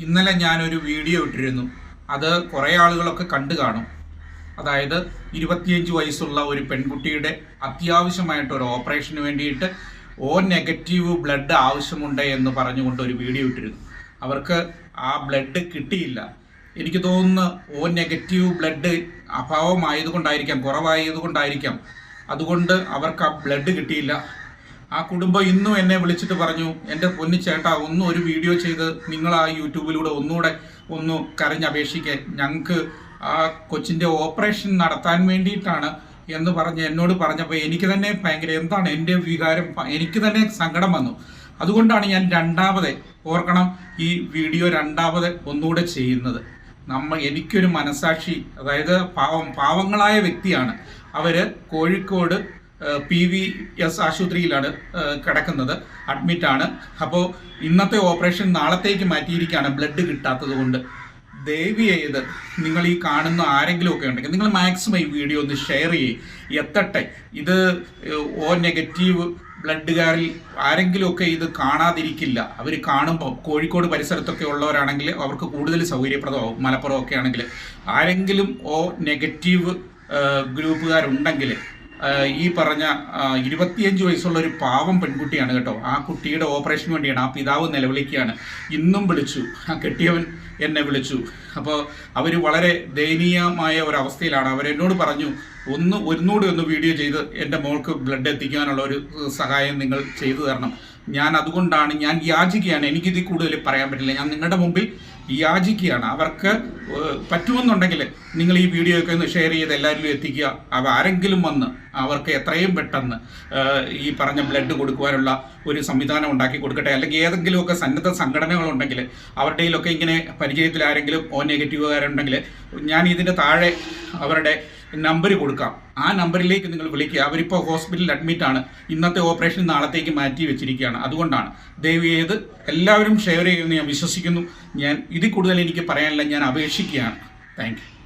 ഇന്നലെ ഞാനൊരു വീഡിയോ ഇട്ടിരുന്നു. അത് കുറേ ആളുകളൊക്കെ കണ്ടു കാണും. അതായത് 25 വയസ്സുള്ള ഒരു പെൺകുട്ടിയുടെ അത്യാവശ്യമായിട്ടൊരു ഓപ്പറേഷന് വേണ്ടിയിട്ട് നെഗറ്റീവ് ബ്ലഡ് ആവശ്യമുണ്ട് എന്ന് പറഞ്ഞുകൊണ്ട് ഒരു വീഡിയോ ഇട്ടിരുന്നു. അവർക്ക് ആ ബ്ലഡ് കിട്ടിയില്ല. എനിക്ക് തോന്നുന്നു നെഗറ്റീവ് ബ്ലഡ് അഭാവമായതുകൊണ്ടായിരിക്കാം, കുറവായതുകൊണ്ടായിരിക്കാം. അതുകൊണ്ട് അവർക്ക് ആ ബ്ലഡ് കിട്ടിയില്ല. ആ കുടുംബം ഇന്നും എന്നെ വിളിച്ചിട്ട് പറഞ്ഞു, എൻ്റെ പൊന്നു ചേട്ടാ, ഒരു വീഡിയോ ചെയ്ത് നിങ്ങൾ ആ യൂട്യൂബിലൂടെ ഒന്ന് കരഞ്ഞപേക്ഷിക്കാൻ, ഞങ്ങൾക്ക് ആ കൊച്ചിൻ്റെ ഓപ്പറേഷൻ നടത്താൻ വേണ്ടിയിട്ടാണ് എന്ന് പറഞ്ഞ് എന്നോട് പറഞ്ഞപ്പോൾ എനിക്ക് തന്നെ ഭയങ്കര എന്താണ് എൻ്റെ വികാരം, എനിക്ക് തന്നെ സങ്കടം വന്നു. അതുകൊണ്ടാണ് ഞാൻ ഓർക്കണം, ഈ വീഡിയോ ഒന്നുകൂടെ ചെയ്യുന്നത്. എനിക്കൊരു മനസാക്ഷി, അതായത് പാവങ്ങളായ വ്യക്തിയാണ് അവർ. കോഴിക്കോട് PVS ആശുപത്രിയിലാണ് കിടക്കുന്നത്, അഡ്മിറ്റാണ്. അപ്പോൾ ഇന്നത്തെ ഓപ്പറേഷൻ നാളത്തേക്ക് മാറ്റിയിരിക്കുകയാണ് ബ്ലഡ് കിട്ടാത്തത് കൊണ്ട്. ദയവ് ചെയ്ത് നിങ്ങൾ ഈ കാണുന്ന ആരെങ്കിലും ഒക്കെ ഉണ്ടെങ്കിൽ നിങ്ങൾ മാക്സിമം ഈ വീഡിയോ ഒന്ന് ഷെയർ എത്തട്ടെ. ഇത് നെഗറ്റീവ് ബ്ലഡുകാരിൽ ആരെങ്കിലുമൊക്കെ ഇത് കാണാതിരിക്കില്ല. അവർ കാണുമ്പോൾ കോഴിക്കോട് പരിസരത്തൊക്കെ ഉള്ളവരാണെങ്കിൽ അവർക്ക് കൂടുതൽ സൗകര്യപ്രദമാവും. മലപ്പുറം ഒക്കെ ആണെങ്കിൽ ആരെങ്കിലും നെഗറ്റീവ് ഗ്രൂപ്പുകാരുണ്ടെങ്കിൽ ഈ പറഞ്ഞ 25 വയസ്സുള്ള ഒരു പാവം പെൺകുട്ടിയാണ് കേട്ടോ. ആ കുട്ടിയുടെ ഓപ്പറേഷന് വേണ്ടിയാണ് ആ പിതാവ് നിലവിളിക്കുകയാണ്. ഇന്നും വിളിച്ചു, ആ കെട്ടിയവൻ എന്നെ വിളിച്ചു. അപ്പോൾ അവർ വളരെ ദയനീയമായ ഒരവസ്ഥയിലാണ്. അവരെന്നോട് പറഞ്ഞു, ഒന്നുകൂടി വീഡിയോ ചെയ്ത് എൻ്റെ മോൾക്ക് ബ്ലഡ് എത്തിക്കാനുള്ള ഒരു സഹായം നിങ്ങൾ ചെയ്തു തരണം. അതുകൊണ്ടാണ് ഞാൻ യാചിക്കുകയാണ്. എനിക്കിതിൽ കൂടുതൽ പറയാൻ പറ്റില്ല. ഞാൻ നിങ്ങളുടെ മുമ്പിൽ യാചിക്കുകയാണ്. അവർക്ക് പറ്റുമെന്നുണ്ടെങ്കിൽ നിങ്ങൾ ഈ വീഡിയോ ഒക്കെ ഒന്ന് ഷെയർ ചെയ്ത് എല്ലാവരിലും എത്തിക്കുക. ആരെങ്കിലും വന്ന് അവർക്ക് എത്രയും പെട്ടെന്ന് ഈ പറഞ്ഞ ബ്ലഡ് കൊടുക്കുവാനുള്ള ഒരു സംവിധാനം ഉണ്ടാക്കി കൊടുക്കട്ടെ. അല്ലെങ്കിൽ ഏതെങ്കിലുമൊക്കെ സന്നദ്ധ സംഘടനകളുണ്ടെങ്കിൽ അവരുടെയിലൊക്കെ ഇങ്ങനെ പരിചയത്തിൽ ആരെങ്കിലും നെഗറ്റീവുകാരുണ്ടെങ്കിൽ ഞാൻ ഇതിൻ്റെ താഴെ അവരുടെ നമ്പർ കൊടുക്കാം. ആ നമ്പറിലേക്ക് നിങ്ങൾ വിളിക്കുക. അവരിപ്പോൾ ഹോസ്പിറ്റലിൽ അഡ്മിറ്റാണ്. ഇന്നത്തെ ഓപ്പറേഷൻ നാളത്തേക്ക് മാറ്റി വെച്ചിരിക്കുകയാണ്. അതുകൊണ്ടാണ് ദയവ് ചെയ്ത് എല്ലാവരും ഷെയർ ചെയ്യുമെന്ന് ഞാൻ വിശ്വസിക്കുന്നു. ഇതിൽ കൂടുതൽ എനിക്ക് പറയാനില്ല. ഞാൻ അപേക്ഷിക്കുകയാണ്. Thank you.